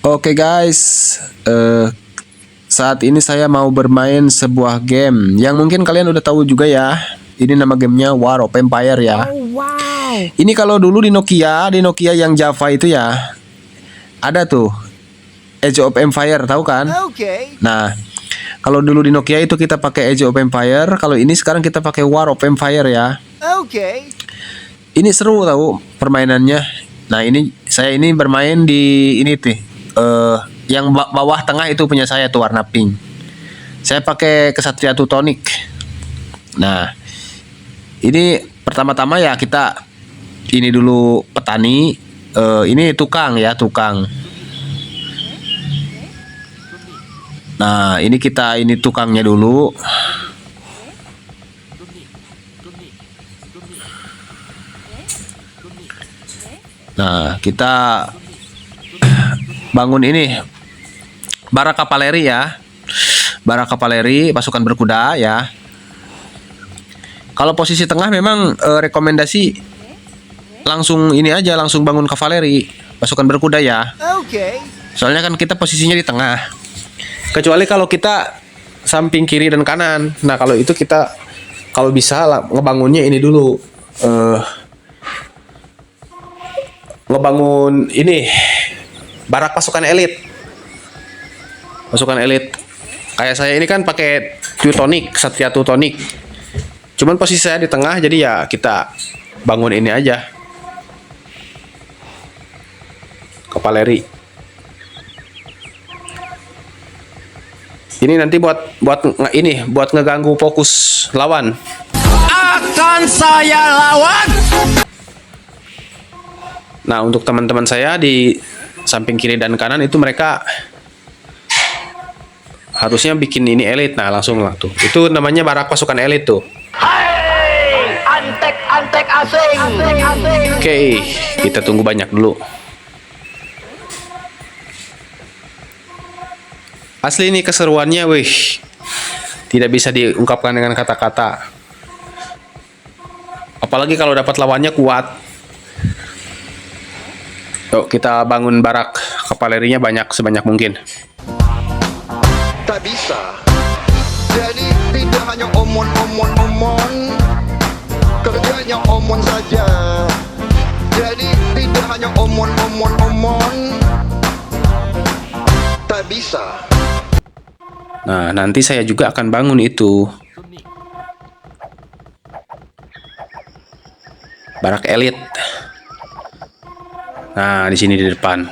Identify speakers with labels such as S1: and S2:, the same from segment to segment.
S1: Oke guys, saat ini saya mau bermain sebuah game yang mungkin kalian udah tahu juga ya. Ini nama gamenya War of Empire ya.
S2: Oh wow.
S1: Ini kalau dulu di Nokia yang Java itu ya, ada tuh Age of Empire, tahu kan?
S2: Okay.
S1: Nah, kalau dulu di Nokia itu kita pakai Age of Empire, kalau ini sekarang kita pakai War of Empire ya.
S2: Okay.
S1: Ini seru tahu permainannya. Nah, saya bermain di ini tuh. Yang bawah tengah itu punya saya tuh warna pink. Saya pakai Kesatria Teutonic. Nah, ini pertama-tama ya kita ini dulu petani. Ini tukang ya, tukang. Nah, ini tukangnya dulu. Nah, kita bangun ini barak kavaleri ya. Barak kavaleri, pasukan berkuda ya. Kalau posisi tengah memang rekomendasi langsung ini aja, langsung bangun kavaleri, pasukan berkuda ya.
S2: Okay.
S1: Soalnya kan kita posisinya di tengah. Kecuali kalau kita samping kiri dan kanan. Nah, kalau itu kita kalau bisa ngebangunnya ini dulu. Ngebangun ini barak pasukan elit. Pasukan elit. Kayak saya ini kan pakai Teutonic, Ksatria Teutonic. Cuman posisi saya di tengah, jadi ya kita bangun ini aja. Kavaleri. Ini nanti buat ngeganggu fokus lawan.
S2: Akan saya lawan.
S1: Nah, untuk teman-teman saya di samping kiri dan kanan itu mereka harusnya bikin ini elit. Nah, langsung lah tuh. Itu namanya barak pasukan elit tuh.
S2: Hai, antek asing.
S1: Oke, kita tunggu banyak dulu. Asli ini keseruannya, wih. Tidak bisa diungkapkan dengan kata-kata. Apalagi kalau dapat lawannya kuat. Yuk, kita bangun barak kavalerinya sebanyak mungkin.
S3: Tak bisa. Jadi tidak hanya omon. Kerjanya omon saja. Jadi tidak hanya omon. Tak bisa.
S1: Nah, nanti saya juga akan bangun itu. Barak elit. Nah, di sini di depan.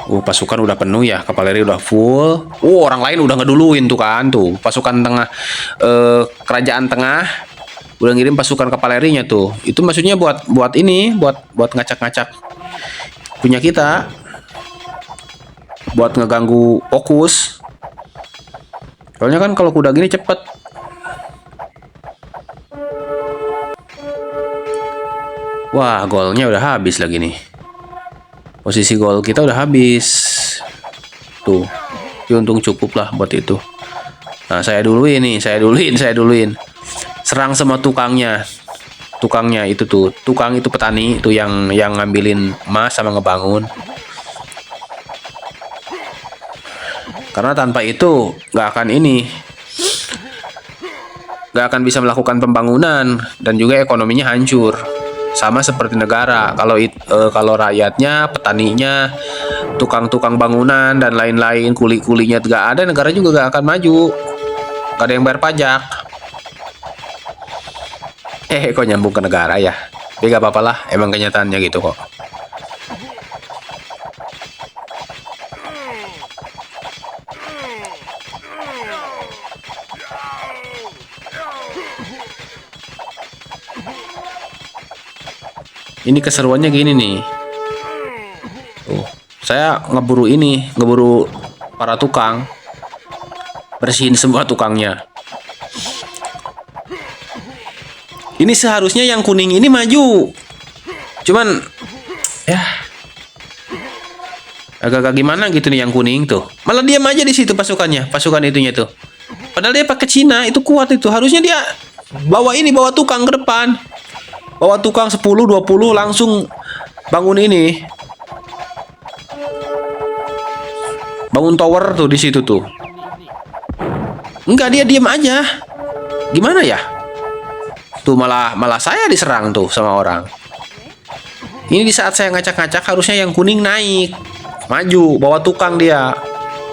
S1: Pasukan udah penuh ya, kavaleri udah full. Orang lain udah ngeduluin tuh kan tuh. Pasukan tengah kerajaan tengah udah ngirim pasukan kavalerinya tuh. Itu maksudnya buat ngacak-ngacak punya kita. Buat ngeganggu fokus. Soalnya kan kalau kuda gini cepet. Wah, golnya udah habis lagi nih. Posisi gol kita udah habis. Tuh. Ya, untung cukup lah buat itu. Nah, saya duluin. Serang sama tukangnya. Tukangnya itu tuh. Tukang itu petani itu yang ngambilin emas sama ngebangun. Karena tanpa itu nggak akan bisa melakukan pembangunan dan juga ekonominya hancur. Sama seperti negara, kalau rakyatnya, petaninya, tukang-tukang bangunan dan lain-lain, kuli-kulinya nggak ada, negara juga nggak akan maju, nggak ada yang bayar pajak. Kok nyambung ke negara ya? Tapi nggak apa-apa lah, emang kenyataannya gitu kok. Ini keseruannya gini nih. Saya ngeburu para tukang. Bersihin semua tukangnya. Ini seharusnya yang kuning ini maju. Cuman ya agak-agak gimana gitu nih yang kuning tuh. Malah diam aja di situ pasukan itunya tuh. Padahal dia pakai Cina, itu kuat itu. Harusnya dia bawa tukang ke depan. Bawa tukang 10-20 langsung bangun ini. Bangun tower tuh di situ tuh. Enggak, dia diem aja. Gimana ya? Tuh malah saya diserang tuh sama orang. Ini di saat saya ngacak-ngacak harusnya yang kuning naik. Maju, bawa tukang dia.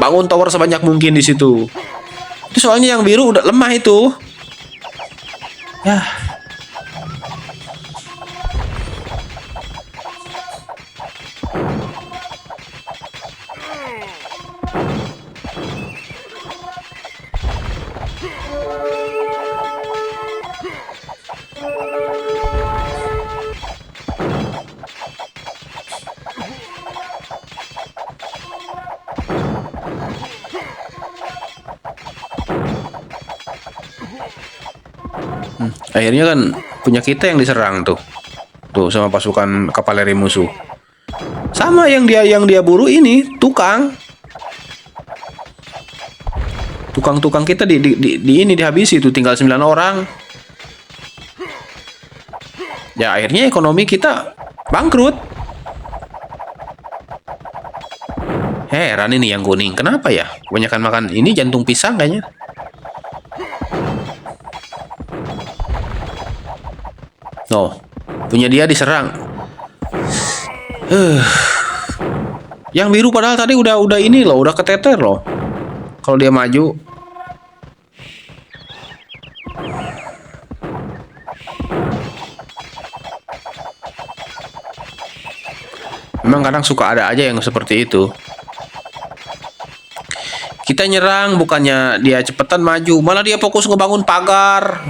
S1: Bangun tower sebanyak mungkin di situ. Itu soalnya yang biru udah lemah itu. Ya. Akhirnya kan punya kita yang diserang tuh. Tuh sama pasukan kavaleri musuh. Sama yang dia buru ini, tukang. Tukang-tukang kita di ini dihabisi tuh, tinggal 9 orang. Ya akhirnya ekonomi kita bangkrut. Heran ini yang kuning, kenapa ya? Kebanyakan makan ini jantung pisang kayaknya. Oh, punya dia diserang. Yang biru padahal tadi udah ini loh, udah keteter loh. Kalau dia maju. Memang kadang suka ada aja yang seperti itu. Kita nyerang bukannya dia cepetan maju, malah dia fokus ngebangun pagar,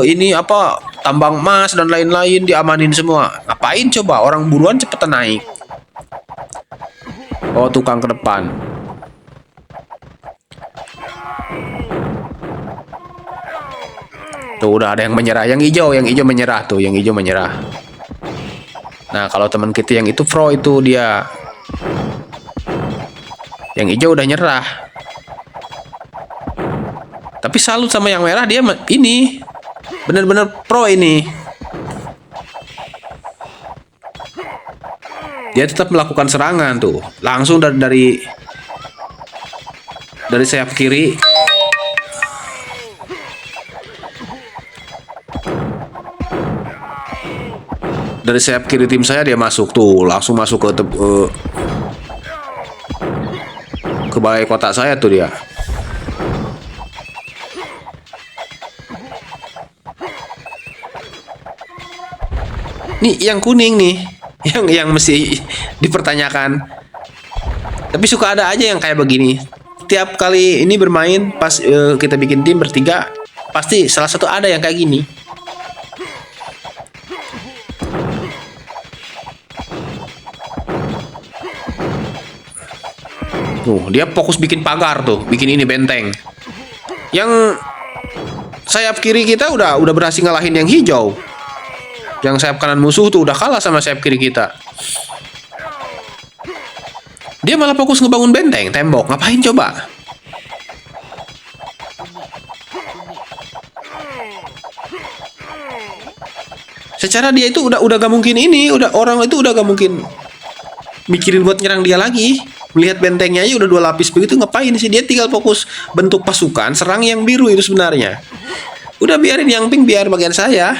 S1: ini apa, tambang emas dan lain-lain diamanin semua. Ngapain coba, orang buruan cepetan naik. Oh, tukang ke depan. Tuh udah ada yang menyerah, yang hijau menyerah tuh, yang hijau menyerah. Nah, kalau teman kita yang itu pro itu dia yang hijau udah nyerah. Tapi salut sama yang merah, dia ini bener-bener pro ini. Dia tetap melakukan serangan tuh, langsung dari sayap kiri. Dari sayap kiri tim saya dia masuk tuh, langsung masuk ke balai kota saya tuh dia. Nih yang kuning nih, yang mesti dipertanyakan. Tapi suka ada aja yang kayak begini. Tiap kali ini bermain pas kita bikin tim bertiga, pasti salah satu ada yang kayak gini. Tuh, dia fokus bikin pagar tuh, bikin ini benteng. Yang sayap kiri kita udah berhasil ngalahin yang hijau. Yang sayap kanan musuh tuh udah kalah sama sayap kiri kita. Dia malah fokus ngebangun benteng, tembok. Ngapain coba? Secara dia itu udah gak mungkin ini, orang itu udah gak mungkin mikirin buat nyerang dia lagi. Melihat bentengnya aja udah 2 lapis begitu, ngapain sih? Dia tinggal fokus bentuk pasukan, serang yang biru itu sebenarnya. Udah biarin yang pink biar bagian saya.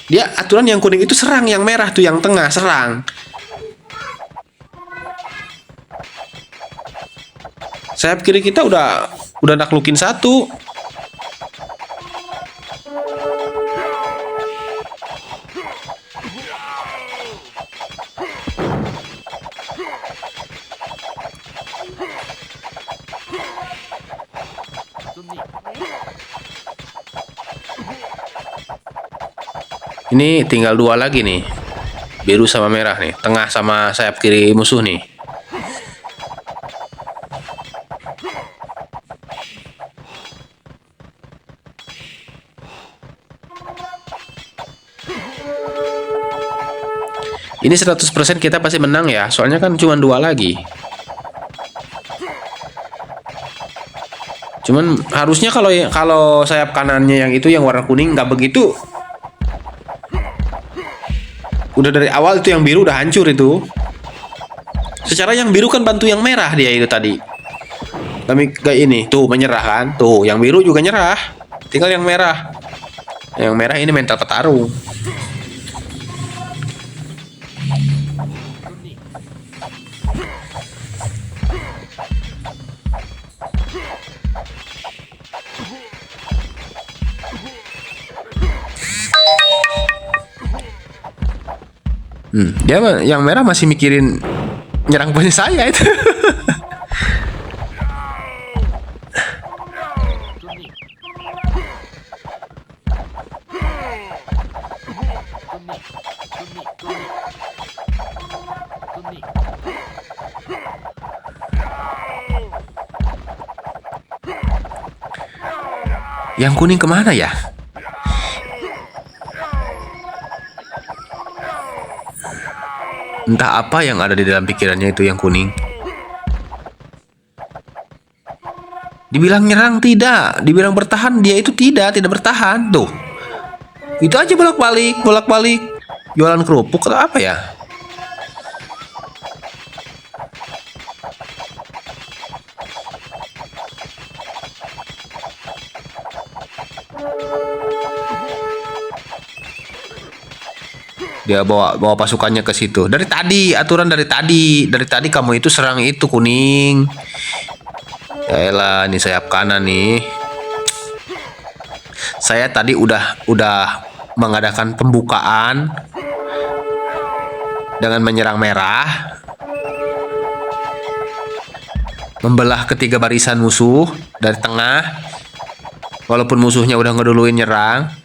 S1: Dia aturan yang kuning itu serang, yang merah tuh yang tengah serang. Sayap kiri kita udah naklukin satu. Ini tinggal 2 lagi nih, biru sama merah nih, tengah sama sayap kiri musuh nih. Ini 100% kita pasti menang ya, soalnya kan cuma 2 lagi. Cuman harusnya kalau sayap kanannya yang itu yang warna kuning nggak begitu Udah dari awal itu yang biru udah hancur itu. Secara yang biru kan bantu yang merah dia itu tadi. Kami kayak ini tuh menyerah kan. Tuh yang biru juga nyerah. Tinggal yang merah. Yang merah ini mental petarung. Dia yang merah masih mikirin nyerang punya saya itu. Yang kuning kemana ya? Entah apa yang ada di dalam pikirannya itu yang kuning. Dibilang nyerang tidak, dibilang bertahan dia itu tidak bertahan. Tuh. Itu aja bolak-balik. Jualan kerupuk atau apa ya? Dia bawa pasukannya ke situ. Dari tadi kamu itu serang itu kuning. Yaelah, ini sayap kanan nih. Saya tadi udah mengadakan pembukaan dengan menyerang merah, membelah ketiga barisan musuh dari tengah. Walaupun musuhnya udah ngeduluin nyerang.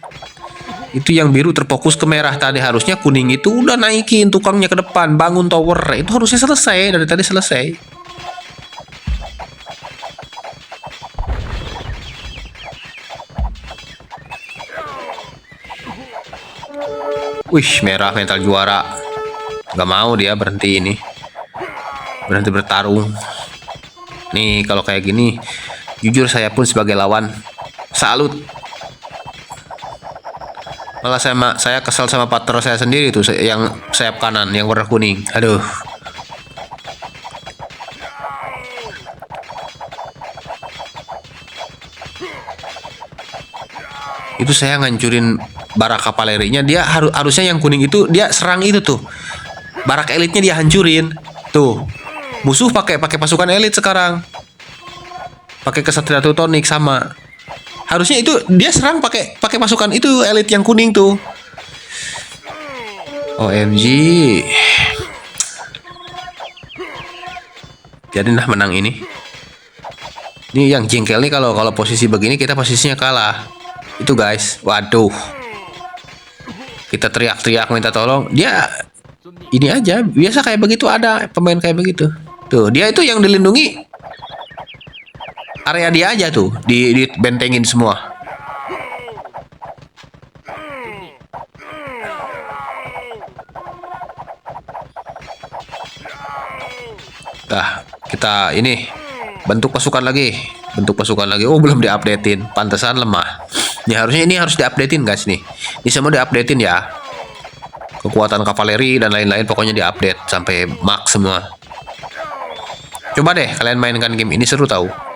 S1: Itu yang biru terfokus ke merah tadi. Harusnya kuning itu udah naikin tukangnya ke depan, bangun tower. Itu harusnya selesai, dari tadi selesai. Wih, merah mental juara. Gak mau dia berhenti ini. Berhenti bertarung. Nih, kalau kayak gini, jujur saya pun sebagai lawan salut. Malah saya kesal sama partner saya sendiri tuh, yang sayap kanan yang warna kuning. Aduh. Itu saya ngancurin barak kavalerinya. Dia harusnya yang kuning itu dia serang itu tuh. Barak elitnya dia hancurin. Tuh. Musuh pakai pasukan elit sekarang. Pakai kesatria teutonik sama. Harusnya itu dia serang pakai pasukan itu elit yang kuning tuh. OMG. Jadi nah menang ini. Ini yang jengkel nih kalau posisi begini kita posisinya kalah. Itu guys. Waduh. Kita teriak-teriak minta tolong. Dia ini aja biasa kayak begitu, ada pemain kayak begitu. Tuh, dia itu yang dilindungi area dia aja tuh, dibentengin semua. Dah, kita ini bentuk pasukan lagi. Oh, belum diupdatein. Pantesan lemah. Ini harus diupdatein guys nih. Ini semua diupdatein ya. Kekuatan kavaleri dan lain-lain pokoknya diupdate sampai max semua. Coba deh kalian mainkan game ini, seru tahu.